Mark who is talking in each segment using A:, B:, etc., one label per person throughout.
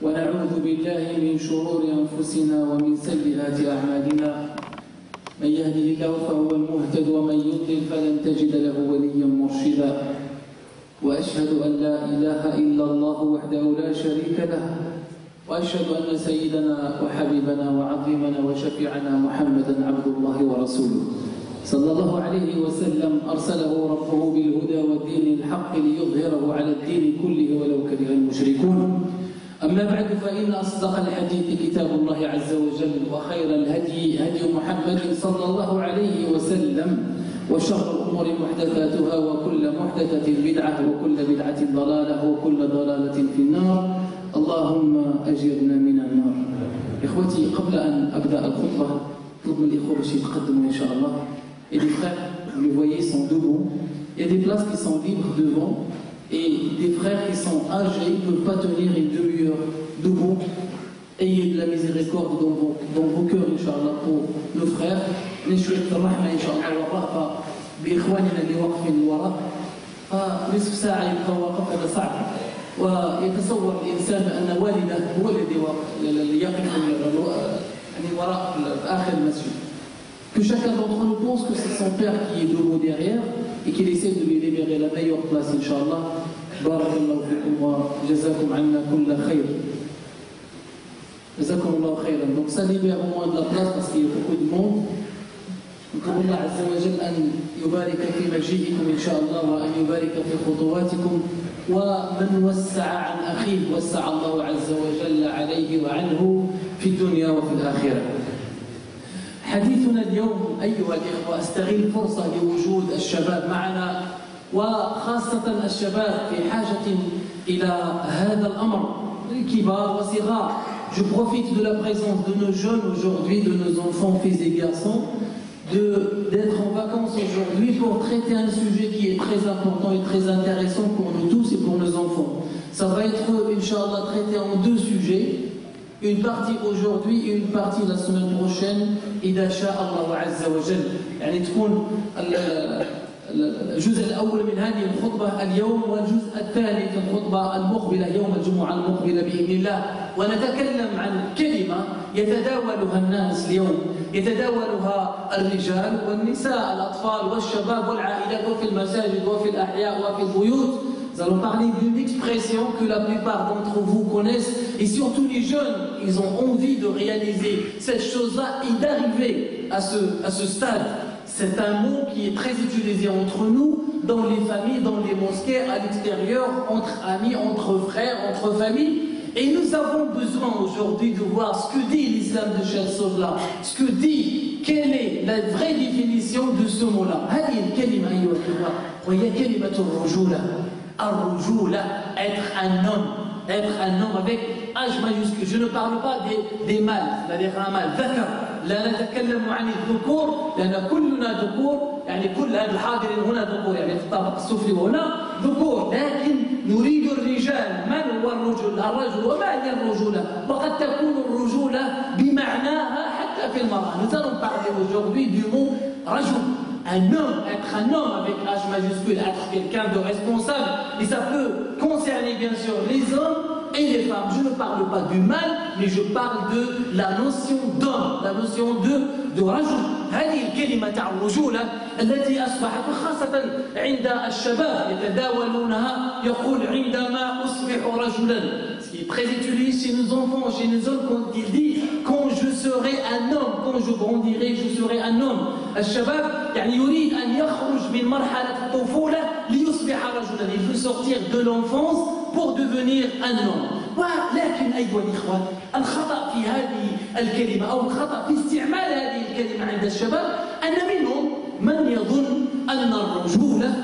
A: ونعوذ بالله من شرور أنفسنا ومن سيئات أعمالنا. من يهده الله فهو المهتد ومن يضلل فلن تجد له وليا مرشدا. وأشهد أن لا إله إلا الله وحده لا شريك له، وأشهد أن سيدنا وحبيبنا وعظيمنا وشفيعنا محمدا عبد الله ورسوله صلى الله عليه وسلم، أرسله ربه بالهدى والدين الحق ليظهره على الدين كله ولو كره المشركون. أما بعد فإن أصدق الحديث كتاب الله عز وجل، وخير الهدي هدي محمد صلى الله عليه وسلم، وشر الأمور محدثاتها وكل محدثة بدعة وكل بدعة ضلالة وكل ضلالة في النار. اللهم أجرنا من النار. إخوتي، قبل أن أبدأ الخطبة أطلب من الإخوة باش يتقدموا إن شاء الله. Et les frères, vous les voyez, sont debout. Il y a des places qui sont libres devant. Et des frères qui sont âgés ne peuvent pas tenir une demi-heure debout. Ayez de la miséricorde dans vos cœurs, Inch'Allah, pour nos frères. نشوف الرحمة إن شاء الله والرأفة بإخواننا اللي واقفين وراء. فنصف ساعة يبقى واقف هذا صعب. ويتصور الإنسان أن والده هو الذي يقف يعني وراء آخر المسجد. Que chacun d'entre nous pense que c'est son père qui est debout derrière et qu'il essaie de lui libérer la meilleure place, Inch'Allah. Barakallahu fikum wa jazakum anna kulla khayr. Jazakum Allah khayran. Donc ça libère au moins de la place parce qu'il y a beaucoup de monde. نطلب الله عز وجل أن يبارك في مجيئكم إن شاء الله، وأن يبارك في خطواتكم. ومن وسع عن أخيه وسع الله عز وجل عليه وعنه في الدنيا وفي الآخرة. حديثنا اليوم أيها الإخوة، أستغل فرصة لوجود الشباب معنا، وخاصة الشباب في حاجة إلى هذا الأمر، الكبار وصغار. Je profite de la présence de nos jeunes aujourd'hui, de nos enfants, fils et garçons, d'être en vacances aujourd'hui pour traiter un sujet qui est très important et très intéressant pour nous tous et pour nos enfants. Ça va être, Inch'Allah, traité en deux sujets. Une partie aujourd'hui et une partie la semaine prochaine. إذا شاء الله عز وجل. يعني تكون الجزء الأول من هذه الخطبة اليوم، والجزء الثاني في الخطبة المقبلة يوم الجمعة المقبلة بإذن الله. ونتكلم عن كلمة يتداولها الناس اليوم، يتداولها الرجال والنساء، الأطفال والشباب والعائلات، وفي المساجد وفي الأحياء وفي البيوت. Nous allons parler d'une expression que la plupart d'entre vous connaissent, et surtout les jeunes, ils ont envie de réaliser cette chose-là et d'arriver à ce stade. C'est un mot qui est très utilisé entre nous, dans les familles, dans les mosquées, à l'extérieur, entre amis, entre frères, entre familles. Et nous avons besoin aujourd'hui de voir ce que dit l'islam de cette chose-là, ce que dit, quelle est la vraie définition de ce mot-là. هذه الكلمة أيها الإخوة وهي كلمة الرجولة. الرجولة, être un homme avec H majuscule. Je ne parle pas des mâles, c'est-à-dire un mâle ذكر. لا نتكلم عن الذكور لأن كلنا ذكور، يعني كل هذا الحاضرين هنا ذكور، يعني في الطابق السفلي هنا ذكور، لكن نريد الرجال. من هو الرجل وما هي الرجولة؟ وقد تكون الرجولة بمعناها حتى في المرأة. Nous allons parler aujourd'hui du mot رجل. Un homme, être un homme avec H majuscule, être quelqu'un de responsable. Et ça peut concerner bien sûr les hommes et les femmes. Je ne parle pas du mal, mais je parle de la notion d'homme, la notion de رجل. هذه الكلمة تاع الرجولة التي أصبحت خاصة عند الشباب يتداولونها، يقول عندما أصبح رجلا. Ce qui est très utilisé chez nos enfants, chez nos hommes, quand il dit quand je serai un homme, quand je grandirai, je serai un homme. الشباب يعني يريد أن يخرج من مرحلة الطفولة ليصبح رجلا. Il veut sortir de l'enfance pour devenir un homme. ولكن أيها الإخوة، الخطأ في هذه الكلمة أو الخطأ في استعمال هذه الكلمة عند الشباب أن منهم من يظن أن الرجولة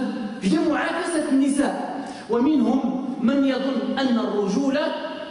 A: هي معاكسة النساء، ومنهم من يظن أن الرجولة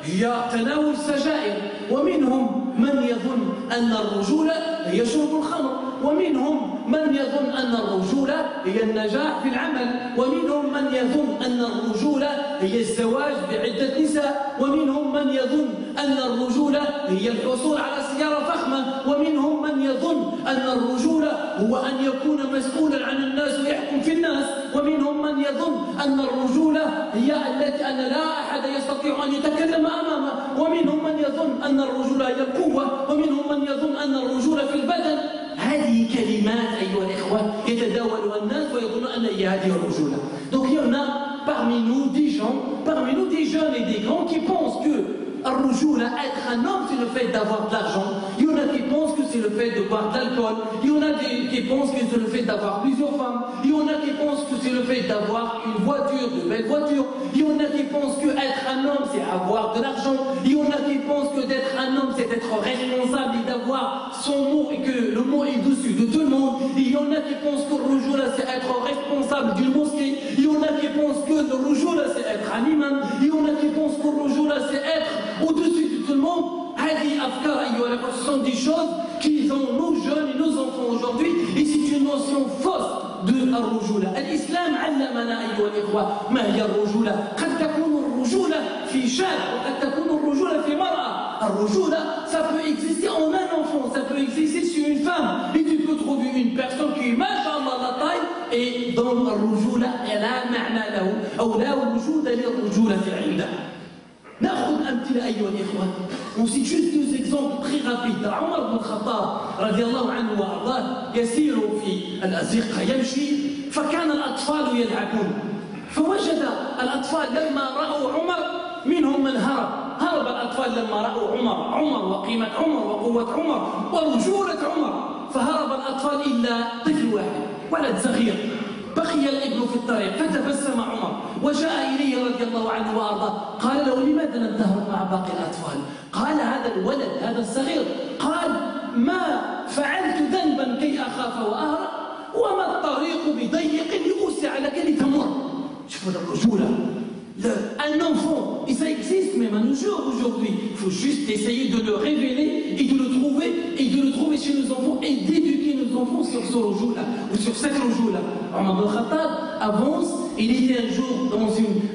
A: هي تناول السجائر، ومنهم من يظن أن الرجولة هي شرب الخمر. ومنهم من يظن أن الرجولة هي النجاح في العمل، ومنهم من يظن أن الرجولة هي الزواج بعدة نساء، ومنهم من يظن أن الرجولة هي الحصول على سيارة فخمة، ومنهم من يظن أن الرجولة هو أن يكون مسؤولا عن الناس ويحكم في الناس، ومنهم من يظن أن الرجولة هي التي أن لا أحد يستطيع أن يتكلم أمامه، ومنهم من يظن أن الرجولة هي القوة، ومنهم من يظن أن الرجولة في البدن. هذه كلمات أيها الإخوة يتداولها الناس ويظنون أن هي هذه الرجولة. Donc il y en a parmi nous des gens, parmi nous des jeunes et des grands qui pensent que الرجولة, être un homme, c'est le fait d'avoir de l'argent. Il y en a qui pensent que c'est le fait de boire de l'alcool. Il y en a qui pensent que c'est le fait d'avoir plusieurs femmes. Il y en a qui pensent que c'est le fait d'avoir une voiture, de belles voitures. Il y en a qui pensent que être un homme, c'est avoir de l'argent. Il y en a qui pensent que d'être un homme, c'est être responsable et d'avoir son mot et que le mot est dessus de tout le monde. Il y en a qui pensent que le rujula, c'est être responsable d'une mosquée. Il y en a qui pensent que le rujula, c'est être un imam. Il y en a qui pensent que le rujula, c'est être au-dessus de tout le monde. Ce sont des choses qu'ils ont nos jeunes et nos enfants aujourd'hui, et c'est une notion fausse de الرجولة. الإسلام علمنا أيها الإخوة ما هي الرجولة. قد تكون الرجولة في شاب وقد تكون الرجولة في مرأة. الرجولة, ça peut exister en un enfant, ça peut exister sur une femme, et tu peux trouver une personne qui est machallah la taille, et dans الرجولة لا معنى له أو لا وجود للرجولة عنده. ناخذ أمثلة أيها الإخوة. On cite juste deux exemples très rapides. عمر بن الخطاب رضي الله عنه وأرضاه يسير في الأزقة يمشي، فكان الأطفال يلعبون، فوجد الأطفال لما رأوا عمر منهم من هرب الأطفال لما رأوا عمر وقيمة عمر وقوة عمر ورجولة عمر، فهرب الأطفال إلا طفل واحد ولد صغير بقي الابن في الطريق، فتبسم عمر وجاء إليه رضي الله عنه وأرضاه، قال له لماذا لم تهرب مع باقي الأطفال؟ قال هذا الولد هذا الصغير قال ما فعلت ذنبا كي أخاف وأهرب وما الطريق بضيق لأوسع لك لتمر. شوفوا الرجولة. Un enfant, et ça existe même à nos jours aujourd'hui, il faut juste essayer de le révéler et de le trouver chez nos enfants et d'éduquer nos enfants sur ce rujula ou sur cette rujula. Omar ibn Khattab avance, il était un jour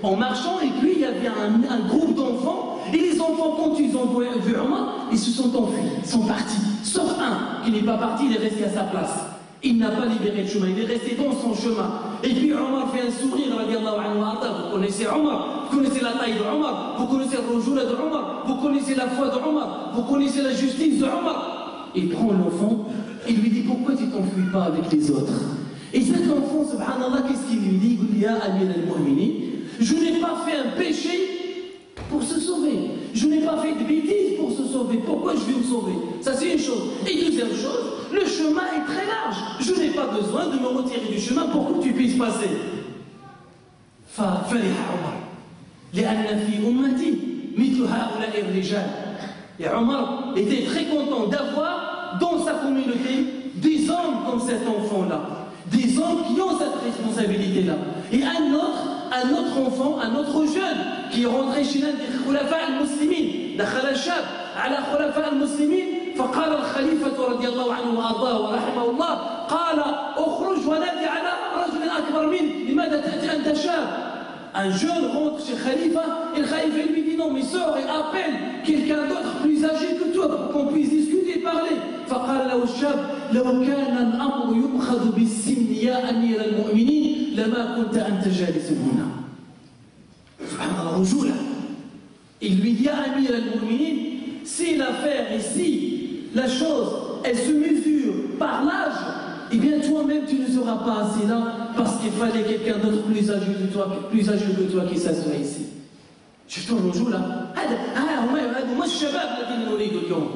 A: en marchant et puis il y avait un groupe d'enfants et les enfants quand ils ont vu Omar, ils se sont enfuis, ils sont partis, sauf un qui n'est pas parti, il est resté à sa place. Il n'a pas libéré le chemin, il est resté dans son chemin. Et puis Omar fait un sourire, radiallahu anhu wa arda. Vous connaissez Omar, vous connaissez la taille de Omar, vous connaissez le rujula de Omar, vous connaissez la foi de Omar, vous connaissez la justice de Omar. Il prend l'enfant et lui dit pourquoi tu t'enfuis pas avec les autres. Et cet enfant, subhanallah, qu'est-ce qu'il lui dit? Il dit ya Amir al-Mu'minin, je n'ai pas fait un péché pour se sauver. Je n'ai pas fait de bêtises pour se sauver. Pourquoi je vais me sauver? Ça c'est une chose. Et deuxième chose, le chemin est très large. Je n'ai pas besoin de me retirer du chemin pour que tu puisses passer. ففرح عمر لأن في أمتي مثل هؤلاء الرجال. Et Omar était très content d'avoir dans sa communauté des hommes comme cet enfant-là. Des hommes qui ont cette responsabilité-là. Et un autre enfant, un autre jeune qui est rentré chez l'un des khulafa al-muslimin, دخل الشاب على خلفاء المسلمين فقال الخليفة رضي الله عنه وأرضاه ورحمه الله قال اخرج ونادي على رجل أكبر منك لماذا تأتي أنت شاب. Un jeune rentre chez Khalifa et le Khalifa lui dit non mais sors et appelle quelqu'un d'autre plus âgé que toi pour qu'on puisse discuter et parler. فقال له الشاب لو كان الأمر يؤخذ بالسن يا أمير المؤمنين لما كنت أنت جالس هنا. سبحان الله رجولة. Il lui dit à Amir al-Mu'minin, si l'affaire ici, la chose, elle se mesure par l'âge, eh bien toi-même tu ne seras pas assis là parce qu'il fallait quelqu'un d'autre plus âgé que toi qui s'assoit ici. شفتوا الرجولة؟ هما الشباب الذين نريد اليوم.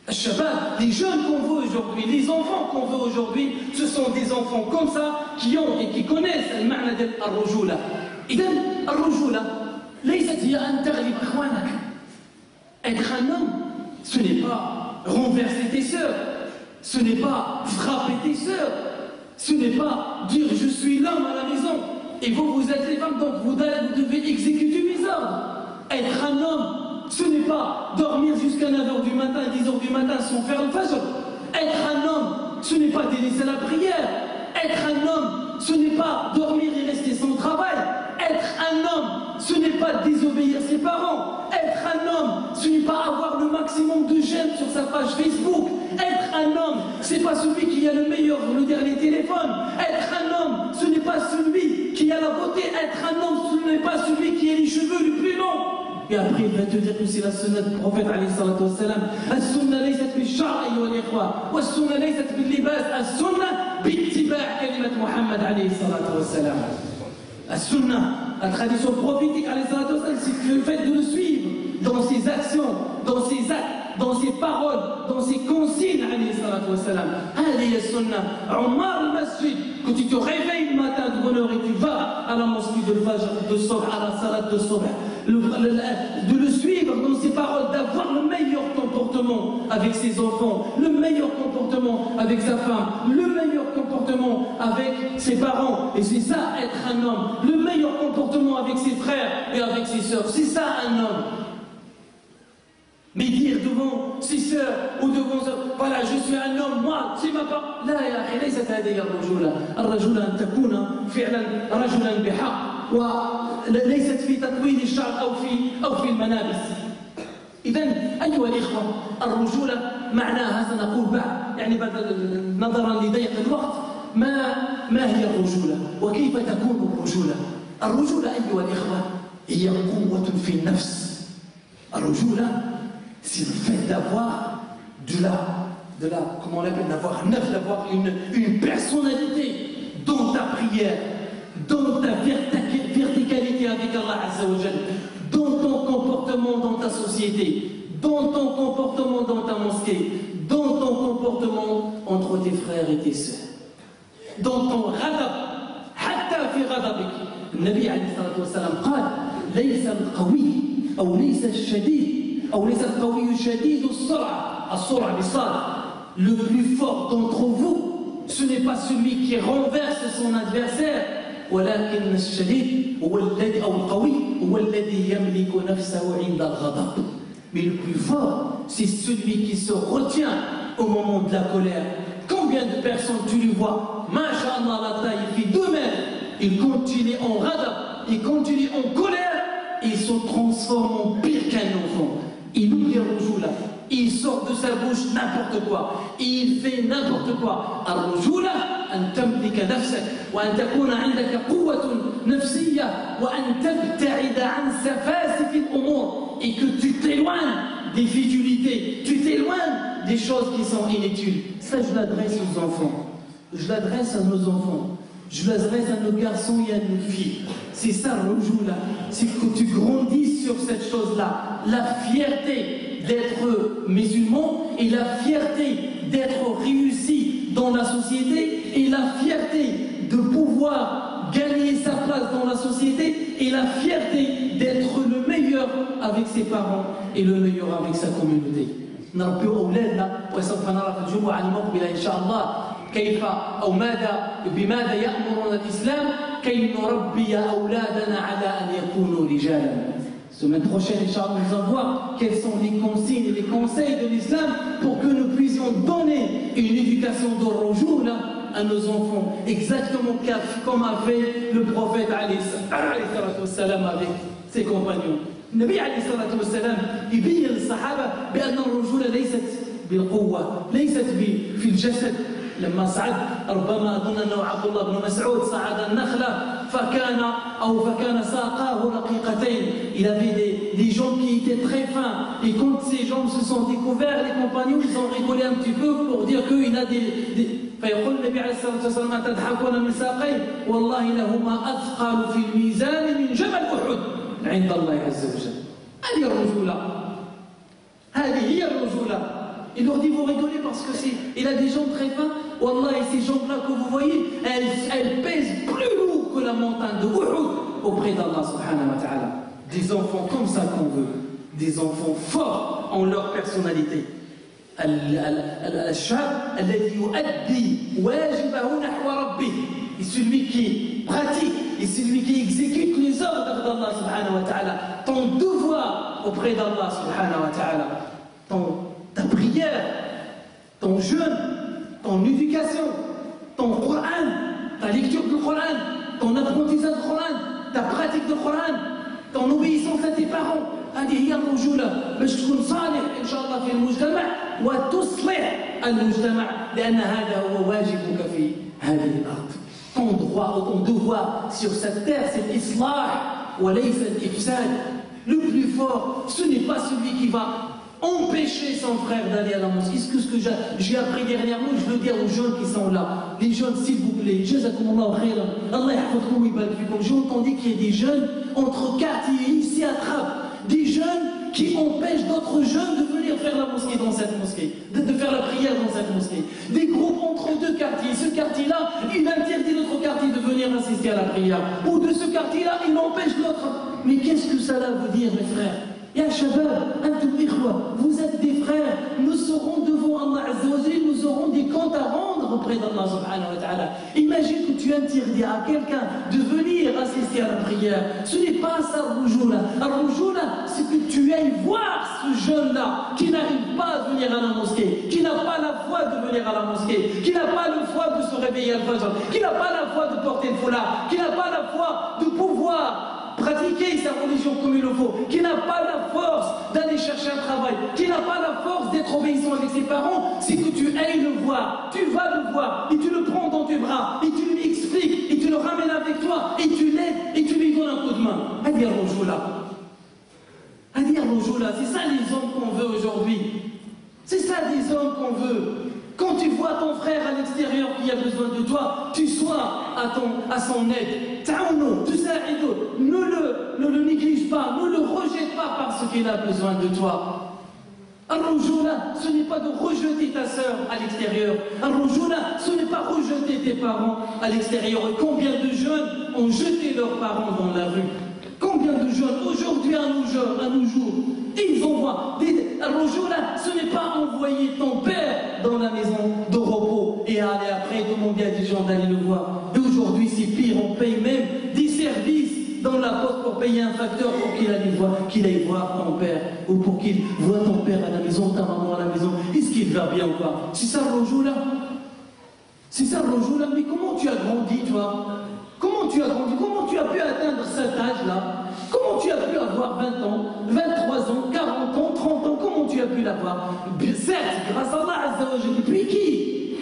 A: الشباب, les jeunes qu'on veut aujourd'hui, les enfants qu'on veut aujourd'hui, ce sont des enfants comme ça qui ont et qui connaissent le معنى de الرجولة. إذن الرجولة ليست هي أن تغلب إخوانك. Être un homme, ce n'est pas renverser tes sœurs, ce n'est pas frapper tes sœurs, ce n'est pas dire je suis l'homme à la maison et vous êtes les femmes donc vous devez exécuter mes ordres. Être un homme, ce n'est pas dormir jusqu'à 9h du matin, 10h du matin sans faire le fajr. Être un homme, ce n'est pas délaisser la prière. Être un homme, ce n'est pas dormir et rester sans travail. Être un homme, ce n'est pas désobéir ses parents. Être un homme, ce n'est pas avoir le maximum de j'aime sur sa page Facebook. Être un homme, c'est pas celui qui a le meilleur, le dernier téléphone. Être un homme, ce n'est pas celui qui a la beauté. Être un homme, ce n'est pas celui qui a les cheveux les plus longs. Et après, il va te dire que c'est la sunna du prophète alayhi salatu wassalam. As-sunna laysat bil-sha'r ayyuha al-ikhwa. Was-sunna laysat bil-libas. As-sunna bi-ittiba' kalimat Muhammad alayhi salatu wassalam. As-sunna, la tradition prophétique alayhi salatu wassalam, c'est le fait de le suivre dans ses actions, dans ses actes, dans ses paroles, dans ses consignes alayhi salatu wassalam. Hadi as-sunna. Umar al-masjid, quand tu te réveilles le matin de bonne heure et tu vas à la mosquée de Fajr, de Subh, à la salat de Subh, de le suivre dans ses paroles, d'avoir le meilleur comportement avec ses enfants, le meilleur comportement avec sa femme, le meilleur comportement avec ses parents. Et c'est ça être un homme, le meilleur comportement avec ses frères et avec ses sœurs. C'est ça un homme. Mais dire devant ses sœurs ou devant voilà, je suis un homme, moi, c'est ma part. لا يا أخي ليست هذه الرجولة. الرجولة أن تكون فعلا رجلا بحق وليست في تطويل الشعر أو في الملابس. إذا أيها الإخوة، الرجولة معناها سنقول بعد يعني نظرا لضيق الوقت ما هي الرجولة وكيف تكون الرجولة؟ الرجولة أيها الإخوة هي قوة في النفس. الرجولة c'est le fait d'avoir comment on appelle, d'avoir une personnalité dans ta prière, dans ta verticalité avec Allah Azza wa Jal, dans ton comportement dans ta société, dans ton comportement dans ta mosquée, dans ton comportement entre tes frères et tes sœurs, dans ton ghadab, hatta fi ghadabik. النبي عليه الصلاة والسلام قال ليس القوي أو ليس الشديد أو ليس القوي الشديد السرعة بالصاد. Le plus fort d'entre vous, ce n'est pas celui qui renverse son adversaire, ولكن الشديد هو الذي أو القوي هو الذي يملك نفسه عند الغضب. Mais le plus fort, c'est celui qui se retient au moment de la colère. Combien de personnes tu lui vois, Masha'Allah, la taille, il fait 2 mètres, il continue en ghadab, il continue en colère, et il se transforme en pire qu'un enfant. Il oublie الرجولة, il sort de sa bouche n'importe quoi, il fait n'importe quoi. الرجولة أن تملك نفسك وأن تكون عندك قوة نفسية وأن تبتعد عن سفاسف الأمور, et que tu t'éloignes des futilités, tu t'éloignes des choses qui sont inutiles. Ça, je l'adresse aux enfants, je l'adresse à nos enfants, je l'adresse à nos garçons et à nos filles. C'est ça le rujula, c'est que tu grandisses sur cette chose-là, la fierté d'être musulman et la fierté d'être réussi dans la société et la fierté de pouvoir gagner sa place dans la société et la fierté d'être le meilleur avec ses parents et le meilleur avec sa communauté. نربي أولادنا وسوف نرى في الجمعة المقبلة إن شاء الله كيف أو بماذا يأمرنا الإسلام كي نربي أولادنا على أن يكونوا رجالا. Semaine prochaine, Inch'Allah, nous allons voir quelles sont les consignes et les conseils de l'islam pour que nous puissions donner une éducation de rujula à nos enfants, exactement comme a fait le prophète alayhi salatu wassalam avec ses compagnons. النبي عليه الصلاة والسلام يبين للصحابة بأن الرجولة ليست بالقوة، ليست في الجسد. لما صعد ربما أظن أنه عبد الله بن مسعود صعد النخلة فكان ساقاه رقيقتين. Il avait des jambes qui étaient très fins, et quand ses jambes se sont découvertes, les compagnons ils ont rigolé un petit peu pour dire qu'il a des فيقول النبي عليه الصلاة والسلام أتضحكون من ساقين والله لهما أثقل في الميزان من جبل أحد عند الله عز وجل. هذه الرجولة، هذه هي الرجولة. Il leur dit vous rigolez parce que il a des jambes très fins. Wallah, et ces jambes-là que vous voyez, elles pèsent plus lourd que la montagne de Uhud auprès d'Allah subhanahu wa ta'ala. Des enfants comme ça qu'on veut, des enfants forts en leur personnalité. الشاب الذي يؤدي واجبه نحو ربه, et celui qui pratique et celui qui exécute les ordres d'Allah subhanahu wa ta'ala, ton devoir auprès d'Allah subhanahu wa ta'ala, ta prière, ton jeûne, ton éducation, ton Coran, ta lecture du Coran, ton apprentissage du Coran, ta pratique du Coran, ton obéissance à tes parents. هذه هي الرجولة باش تكون صالح إن شاء الله في المجتمع وتصلح المجتمع لأن هذا هو واجبك في هذه الأرض. Ton droit ou ton devoir sur cette terre, c'est l'islah وليس الإفساد. Le plus fort, ce n'est pas celui qui va empêcher son frère d'aller à la mosquée. Ce que j'ai appris dernièrement, je le dis aux jeunes qui sont là. Les jeunes, s'il vous plaît, Allah yahfadkoum wa yabarak fikum. J'ai entendu qu'il y a des jeunes entre quartiers ici à Trappes, des jeunes qui empêchent d'autres jeunes de venir faire la mosquée dans cette mosquée, de faire la prière dans cette mosquée. Des groupes entre deux quartiers. Ce quartier-là, il interdit l'autre quartier de venir assister à la prière. Ou de ce quartier-là, il empêche l'autre. Mais qu'est-ce que cela veut dire, mes frères? Ya Shabab, Antum Ikhwa, vous êtes des frères, nous serons devant Allah Azza wa Jalla, nous aurons des comptes à rendre auprès d'Allah Subhanahu wa Ta'ala. Imagine que tu interdis à quelqu'un de venir assister à la prière. Ce n'est pas ça, Rujula. Rujula, c'est que tu ailles voir ce jeune-là qui n'arrive pas à venir à la mosquée, qui n'a pas la foi de venir à la mosquée, qui n'a pas la foi de se réveiller à Fajr, qui n'a pas la foi de porter le foulard, qui n'a pas la foi de pouvoir pratiquer sa religion comme il le faut, qui n'a pas la force d'aller chercher un travail, qui n'a pas la force d'être obéissant avec ses parents, c'est que tu ailles le voir, tu vas le voir, et tu le prends dans tes bras, et tu lui expliques, et tu le ramènes avec toi, et tu l'aides, et tu lui donnes un coup de main. Hadi al-Rujula. Hadi al-Rujula, c'est ça les hommes qu'on veut aujourd'hui. C'est ça les hommes qu'on veut. Quand tu vois ton frère à l'extérieur qui a besoin de toi, tu sois à son aide. Ta'awnou, tu sais, ne le néglige pas, ne le rejette pas parce qu'il a besoin de toi. Al-Rujula, ce n'est pas de rejeter ta sœur à l'extérieur. Al-Rujula, ce n'est pas rejeter tes parents à l'extérieur. Et combien de jeunes ont jeté leurs parents dans la rue? Combien de jeunes, aujourd'hui à nos jours, ils envoient Al-Rujula, ce n'est pas envoyer ton père dans la maison de repos et aller après demander à des gens d'aller le voir. Et aujourd'hui, c'est pire, on paye même des services dans la poste pour payer un facteur pour qu'il aille voir ton père ou pour qu'il voit ton père à la maison, ta maman à la maison. Est-ce qu'il va bien ou pas? C'est ça Al-Rujula. C'est ça Al-Rujula. Mais comment tu as grandi, toi? Comment tu as grandi? Comment tu as pu atteindre cet âge-là? Comment tu as pu avoir 20 ans, 23 ans, 40 ans, 30 ans? Comment tu as pu l'avoir? Certes, grâce à Allah Azza wa Jalla. Puis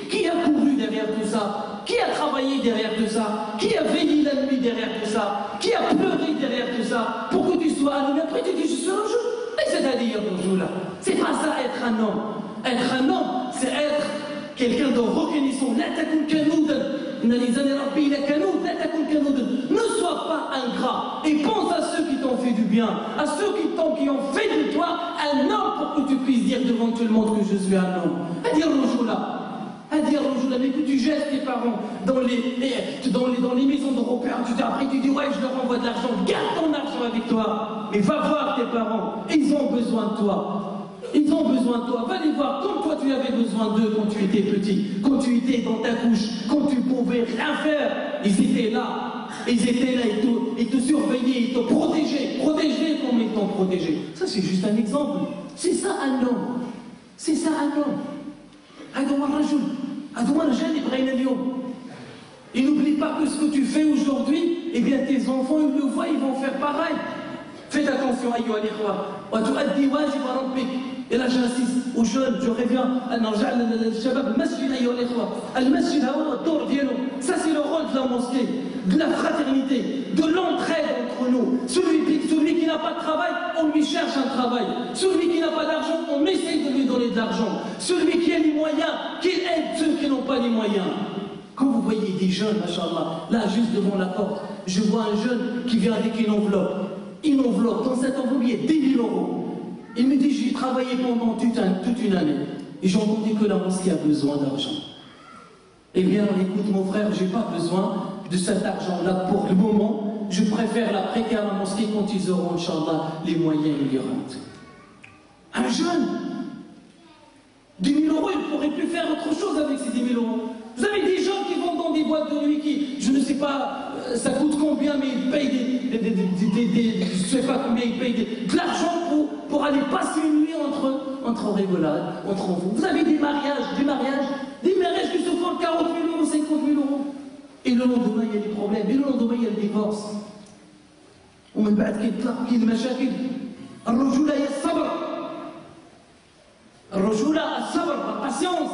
A: qui a couru derrière tout ça? Qui a travaillé derrière tout ça? Qui a veillé la nuit derrière tout ça? Qui a pleuré derrière tout ça? Pour que tu sois animé. Après tu dis je suis un jour. Et c'est-à-dire là. C'est pas ça être un homme. Être un homme, c'est être quelqu'un de reconnaissant. Ne sois pas ingrat et pense à ceux qui t'ont fait du bien, à ceux qui ont fait de toi un homme pour que tu puisses dire devant tout le monde que je suis un homme. À dire Rujula, mais que tu jettes tes parents dans les maisons de repères, après tu dis ouais je leur envoie de l'argent, garde ton argent avec toi, mais va voir tes parents, ils ont besoin de toi. Ils ont besoin de toi. Va les voir comme toi tu avais besoin d'eux quand tu étais petit, quand tu étais dans ta couche, quand tu pouvais rien faire. Ils étaient là, ils te surveillaient, ils te protégeaient comme ils t'ont protégé. Ça c'est juste un exemple. C'est ça un homme. C'est ça un homme. Et n'oublie pas que ce que tu fais aujourd'hui, eh bien tes enfants ils le voient, ils vont faire pareil. Faites attention, ayyuha al-ikhwa. Et là j'insiste aux jeunes, je reviens à ça c'est le rôle de la mosquée, de la fraternité, de l'entraide entre nous. Celui qui n'a pas de travail, on lui cherche un travail. Celui qui n'a pas d'argent, on essaie de lui donner de l'argent. Celui qui a les moyens, qu'il aide ceux qui n'ont pas les moyens. Quand vous voyez des jeunes, machallah, là juste devant la porte, je vois un jeune qui vient avec une enveloppe. Dans cette enveloppe, il y a 10 000 €. Il me dit, j'ai travaillé pendant toute une année. Et j'ai entendu que la mosquée a besoin d'argent. Eh bien, écoute mon frère, je n'ai pas besoin de cet argent-là pour le moment. Je préfère la prêter à la mosquée quand ils auront, Inch'Allah, les moyens et les rentes. Un jeune, 10 000 €, il ne pourrait plus faire autre chose avec ces 10 000 €. Vous avez des gens qui vont dans des boîtes de nuit qui, je ne sais pas, ça coûte combien, mais ils payent je sais pas combien ils payent de l'argent pour aller passer une nuit entre rigolades, entre enfants. Vous avez des mariages qui se font 40 000 euros, 50 000 euros. Et le lendemain, il y a des problèmes. Et le lendemain, il y a le divorce. ومن بعد كاين المشاكل. الرجولة هي الصبر. الرجولة الصبر, la patience.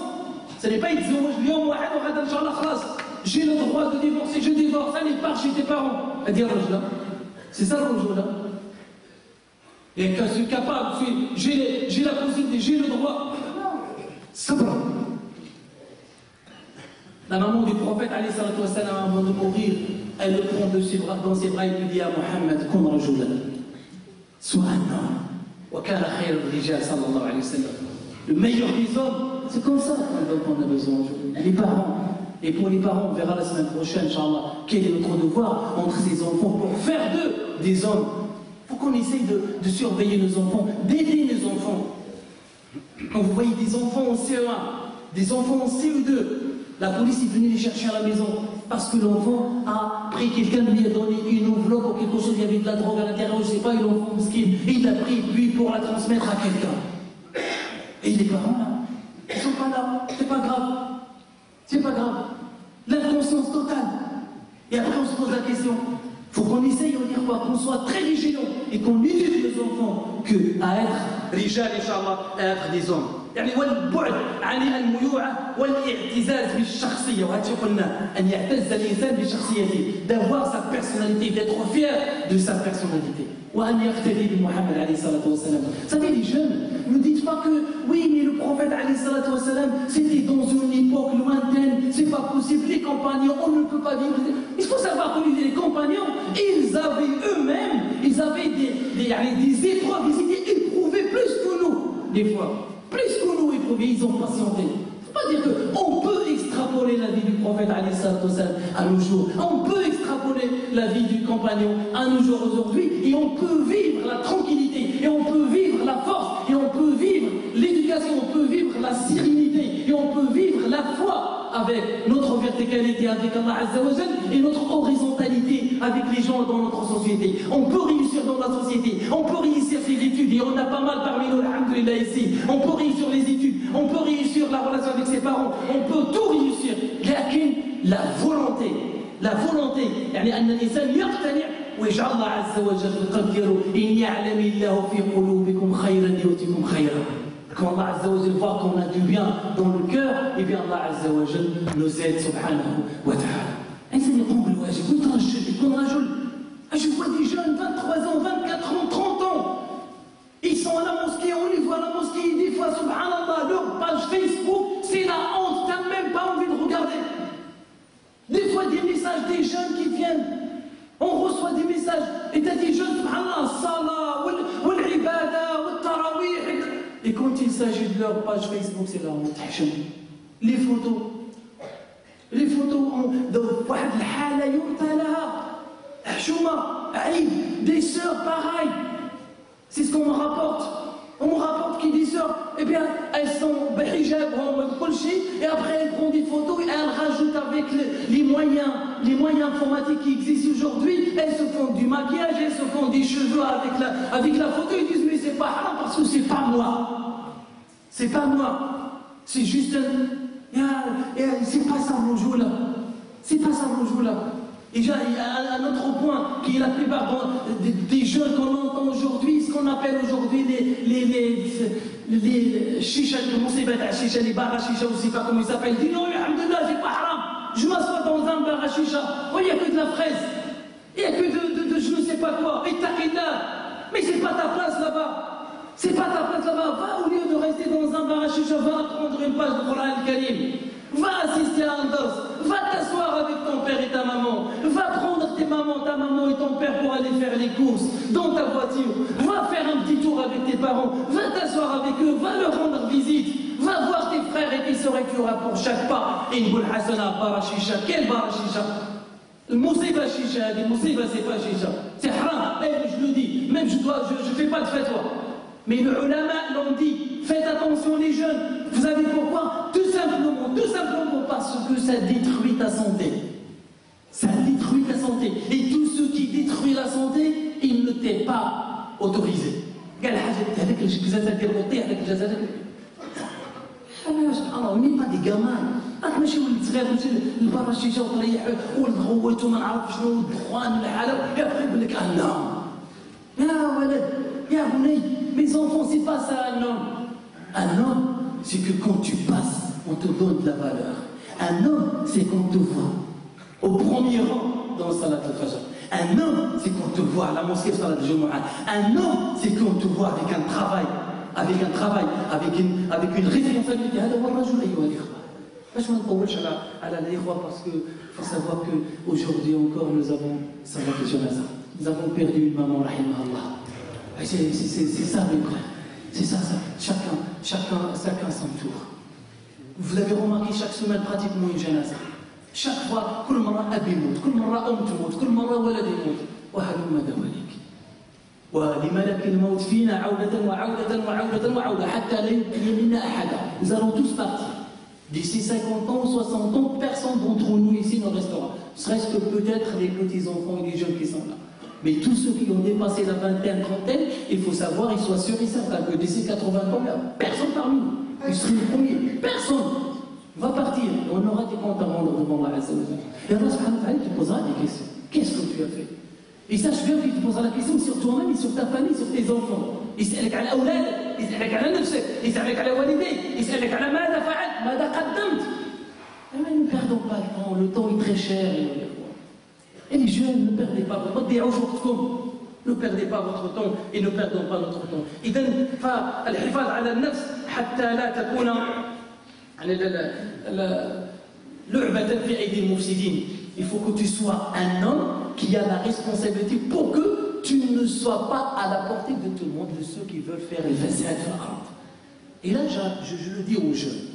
A: Ce n'est pas يتزوج اليوم واحد وغدا إن شاء الله خلاص. J'ai le droit de divorcer, je divorce, allez, pars chez tes parents. Elle dit الرجولة. C'est ça le rejoula. Et que je suis capable, j'ai la possibilité, j'ai le droit. Sabr. La maman du prophète, avant de mourir, elle le prend dans ses bras et lui dit à Mohammed, kun rajoulan. Sois un homme. Wa kana khayr al-rijal sallallahu alayhi wa sallam. Le meilleur des hommes, c'est comme ça qu'on a besoin aujourd'hui. Les parents. Et pour les parents, on verra la semaine prochaine, Inch'Allah, quel est notre devoir entre ces enfants pour faire d'eux des hommes. Il faut qu'on essaye de surveiller nos enfants, d'aider nos enfants. Quand vous voyez des enfants en CE1, des enfants en CE2, la police est venue les chercher à la maison parce que l'enfant a pris, quelqu'un lui a donné une enveloppe ou quelque chose, il y avait de la drogue à l'intérieur, je ne sais pas, et l'enfant mesquine, et il l'a pris, lui, pour la transmettre à quelqu'un. Et les parents, là, ils ne sont pas là, c'est pas grave. C'est pas grave. L'inconscience totale. Et après, on se pose la question. Il faut qu'on essaye, on dire quoi? Qu'on soit très vigilant et qu'on éduque les enfants à être rijal, Inch'Allah, à être des hommes. يعني والبعد عن الميوعة والاعتزاز بالشخصية وهذا قلنا أن يعتز الإنسان بشخصيته d'avoir sa personnalité, d'être fier de sa personnalité. وأن يقتدي بمحمد عليه الصلاة والسلام. Vous savez les jeunes, ne dites pas que oui mais le prophète عليه الصلاة والسلام c'était dans une époque lointaine, c'est pas possible, les compagnons on ne peut pas vivre. Il faut savoir que les compagnons, ils avaient eux-mêmes, ils avaient des épreuves, ils étaient éprouvés plus que nous des fois. Plus que nous éprouvés, ils ont patienté. Il ne faut pas dire qu'on peut extrapoler la vie du prophète à nos jours. On peut extrapoler la vie du compagnon à nos jours aujourd'hui. Et on peut vivre la tranquillité. Et on peut vivre la force. Et on peut vivre l'éducation. On peut vivre la sérénité. Et on peut vivre la foi avec notre verticalité avec Allah Azza wa Jal et notre horizontalité avec les gens dans notre société. On peut réussir dans la société, on peut réussir ses études, et on a pas mal parmi nous, alhamdoulilah, ici. On peut réussir les études, on peut réussir la relation avec ses parents, on peut tout réussir. La volonté, يعني أن الإنسان يقتنع ويجعل الله عز وجل يقدر إن يعلم الله في قلوبكم خيرا يؤتكم خيرا. Quand Allah Azza wa Jal voit qu'on a du bien dans le cœur, et bien Allah Azza wa Jal nous aide subhanahu wa ta'ala. الإنسان يقوم بالواجب يكون رجل. Je vois des jeunes, 23 ans, 24 ans, 30 ans. Ils sont à la mosquée, on les voit à la mosquée, des fois, subhanallah, leur page Facebook, c'est la honte, t'as même pas envie de regarder. Des fois, des messages des jeunes qui viennent. On reçoit des messages, et t'as des jeunes, subhanallah, salah, wal-ibada, wal-tarawih. Et quand il s'agit de leur page Facebook, c'est la honte. Les photos de واحد الحالة يرثى لها حشومة عيب, des sœurs pareilles. C'est ce qu'on me rapporte. On me rapporte que des sœurs, eh bien, elles sont hijab, et après elles prennent des photos et elles rajoutent avec les moyens informatiques qui existent aujourd'hui, elles se font du maquillage, elles se font des cheveux avec la photo, ils disent mais c'est pas haram parce que c'est pas moi. C'est pas moi. C'est juste c'est pas ça mon jour là. C'est pas ça mon jour là. Et il y a un autre point qui est la plupart des jeunes qu'on entend aujourd'hui, ce qu'on appelle aujourd'hui les chicha, les bars à chicha, ou je sais pas comment ils s'appellent. Dis non, alhamdoulilah, c'est pas haram. Je m'assois dans un bar à chicha. Oh, il n'y a que de la fraise. Il n'y a que de je ne sais pas quoi. Et taqillah. Mais c'est pas ta place là-bas. C'est pas ta place là-bas. Va au lieu de rester dans un bar à chicha, va prendre une page de Coran al-Karim. Va assister à un dars, va t'asseoir avec ton père et ta maman, va prendre ta maman et ton père pour aller faire les courses dans ta voiture, va faire un petit tour avec tes parents, va t'asseoir avec eux, va leur rendre visite, va voir tes frères et tes sœurs et tu auras pour chaque pas une boule hasana barachisha. Quel barachisha? Le moussiba chicha, les moussiba c'est pas chicha, c'est haram, je le dis, même je fais pas de fatwa. Mais le ulama l'ont dit, faites attention les jeunes. Vous savez pourquoi? Tout simplement parce que ça détruit ta santé. Ça détruit ta santé. santé. Et tout ce qui détruit la santé, il ne t'est pas autorisé. قال حاجه هذاك الجزازه ديال بطيء هذاك الجزازه سبحان الله وني با دي كامان راك ماشي ولد صغير تمشي لبرا الشيشه وتريح والغوت وما نعرف شنو الدخان الحاله يقول لك لا يا ولد يا بني mes enfants c'est pas ça un homme c'est que quand tu passes on te donne de la valeur. Un homme c'est qu'on te voit au premier rang dans Salat al-Fajr. Un homme, c'est qu'on te voit à la mosquée sur la Jumu'ah. Un homme, c'est qu'on te voit avec un travail, avec une responsabilité. هذا هو الرجل أيها الإخوة. باش ما نطولش على الإخوة parce que faut savoir que aujourd'hui encore nous avons salat al-janaza. Nous avons perdu une maman rahimahullah. C'est ça mes frères. C'est ça. Chacun son tour. Vous avez remarqué chaque semaine pratiquement une janaza. chaque fois كل مرة أبي يموت كل مرة أم تموت كل مرة ولد يموت وهلم ذلك ولملك الموت فينا عودة حتى لا يبقي منا أحدا. Nous allons tous partir. D'ici 50 ans ou 60 ans, personne d'entre nous ici ne restera. Serait-ce que peut-être les petits-enfants et les jeunes qui sont là. Mais tous ceux qui ont dépassé la vingtaine, trentaine, il faut savoir, ils soient sûrs et certains que d'ici 80 ans, il n'y a personne parmi nous. Il serait le premier. Personne. Va partir, on aura des comptes à rendre devant Allah Azza wa Jalla. Et Allah subhanahu wa ta'ala te posera des questions. Qu'est-ce que tu as fait? Et sache bien qu'il te posera la question sur toi-même et sur ta famille, sur tes enfants. يسألك على أولادك، يسألك على نفسك، يسألك على والديك، يسألك على ماذا فعلت، ماذا قدمت. Mais ne perdons pas le temps est très cher. Et les jeunes, ne perdez pas votre temps. Ne perdez pas votre temps et ne perdons pas notre temps. إذن فالحفاظ على النفس حتى لا تكون لعبة في أيدي المفسدين. Il faut que tu sois un homme qui a la responsabilité pour que tu ne sois pas à la portée de tout le monde, de ceux qui veulent faire les fasad. Et là, je le dis aux jeunes.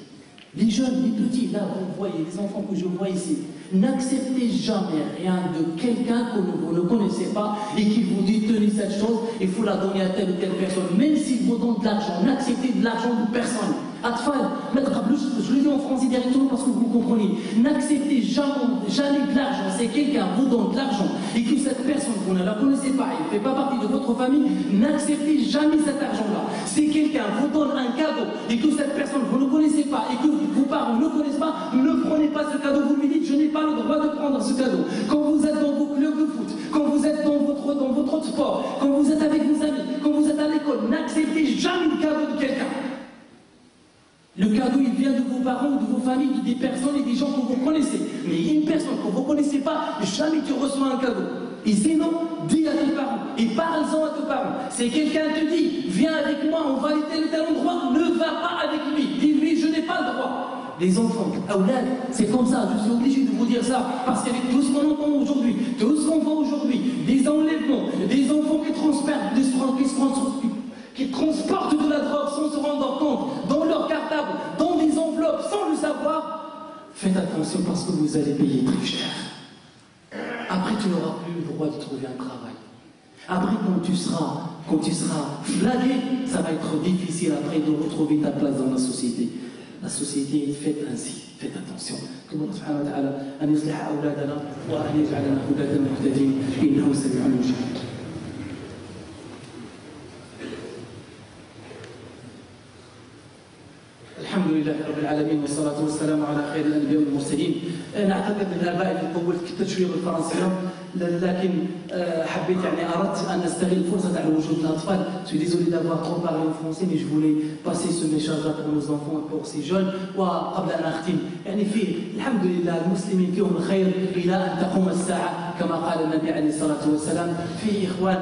A: Les jeunes, les petits, là, vous voyez, les enfants que je vois ici, n'acceptez jamais rien de quelqu'un que vous ne connaissez pas et qui vous dit tenez cette chose, il faut la donner à telle ou telle personne. Même s'il vous donne de l'argent, n'acceptez de l'argent de personne. Atfal, je le dis en français directement parce que vous comprenez. N'acceptez jamais de l'argent. C'est quelqu'un vous donne de l'argent et que cette personne, vous ne la connaissez pas, elle ne fait pas partie de votre famille, n'acceptez jamais cet argent-là. Si quelqu'un vous donne un cadeau et que cette personne, vous ne connaissez pas et que vos parents ne connaissent pas, ne prenez pas ce cadeau. Vous lui dites, je n'ai pas le droit de prendre ce cadeau. Quand vous êtes dans vos clubs de foot, quand vous êtes dans votre sport, quand vous êtes avec vos amis, quand vous êtes à l'école, n'acceptez jamais le cadeau de quelqu'un. Le cadeau, il vient de vos parents, de vos familles, de des personnes et des gens que vous connaissez. Mais une personne que vous ne connaissez pas, jamais tu reçois un cadeau. Et sinon, dis à tes parents, et parle-en à tes parents. Si quelqu'un te dit, viens avec moi, on va aller tel ou tel endroit, ne va pas avec lui. Dis-lui, je n'ai pas le droit. Les enfants, Aoulad, c'est comme ça, je suis obligé de vous dire ça, parce qu'avec tout ce qu'on entend aujourd'hui, tout ce qu'on voit aujourd'hui, des enlèvements, des enfants qui transportent de la drogue sans se rendre compte, dans leur cartable, dans des enveloppes, sans le savoir, faites attention parce que vous allez payer très cher. Après, tu n'auras plus le droit de trouver un travail. Après, quand tu seras flagué, ça va être difficile après de retrouver ta place dans la société. La société est faite ainsi. Faites attention. Que Allah subhanahu wa ta'ala an yusliha awladana wa an yaj'alana hudatan muhtadin innahu sami'un mujib. الحمد لله رب العالمين والصلاة والسلام على خير الأنبياء والمرسلين. نعتذر من الآباء اللي طولت كنت شوية بالفرنسية لكن حبيت أردت أن أستغل الفرصة على وجود الأطفال. Je suis désolé d'avoir trop parlé en français mais je voulais passer ce message-là pour nos enfants et pour ces jeunes. وقبل أن أختم فيه الحمد لله المسلمين فيهم الخير إلى أن تقوم الساعة كما قال النبي عليه الصلاة والسلام. فيه إخوان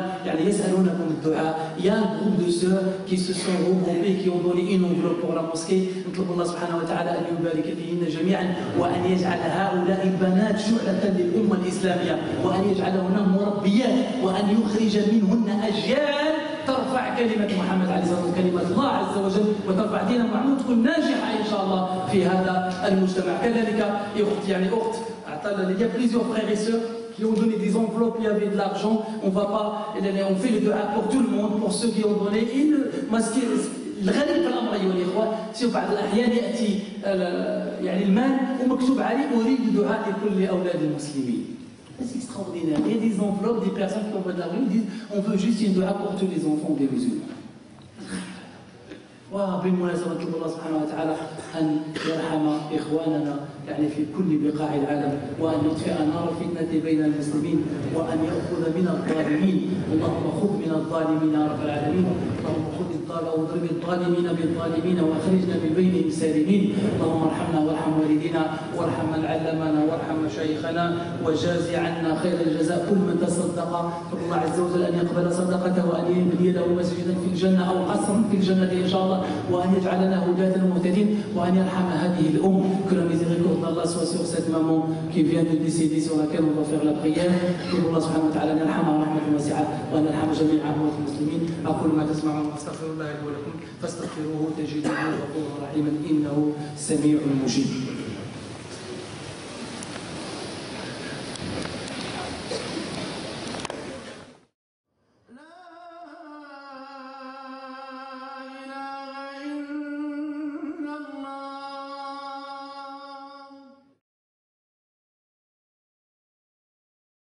A: يسألونكم الدعاء. Il y a un groupe de sœurs qui se sont regroupés qui ont donné une enveloppe pour la mosquée. نطلب الله سبحانه وتعالى أن يبارك فيهن جميعا وأن يجعل هؤلاء البنات شعلة للأمة الإسلامية وأن يجعلهن مربيات وأن يخرج منهن أجيال ترفع كلمة محمد عليه الصلاة والسلام كلمة الله عز وجل وترفع دين محمود تكون ناجحة إن شاء الله في هذا المجتمع. كذلك أخت il y a plusieurs frères et sœurs qui ont donné des enveloppes, il y avait de l'argent, on fait le dua pour tout le monde, pour ceux qui ont donné. الغريب في الامر ايها الاخوه في بعض الاحيان ياتي المال ومكتوب عليه اريد دعاء لكل اولاد المسلمين. C'est extraordinaire. Il y a des enveloppes, des personnes qui envoient de la rue, disent on veut juste une dua pour tous les enfants des musulmans. وبالمناسبة نطلب الله سبحانه وتعالى أن يرحم إخواننا يعني في كل بقاع العالم، وأن يطفئ نار الفتنة بين المسلمين، وأن يأخذ من الظالمين. اللهم خذ من الظالمين يا رب العالمين. اللهم خذ واضرب الظالمين بالظالمين وأخرجنا من بينهم سالمين. اللهم ارحمنا وارحم والدينا وارحم من علمنا وارحم مشايخنا وجازي عنا خير الجزاء كل من تصدق. الله عز وجل أن يقبل صدقته وأن يبني له مسجدا في الجنة أو قصرا في الجنة إن شاء الله، وأن يجعلنا هداة مهتدين، وأن يرحم هذه الأم. Que la miséricorde d'Allah soit sur cette maman qui vient de décéder, sur laquelle on va faire la prière. Que Allah subhanahu wa ta'ala يرحمها رحمة واسعة وأن يرحم جميع أموات المسلمين. أقول ما تسمعون واستغفر الله لي ولكم فاستغفروه تجدوه غفورا رحيما إنه سميع مجيب.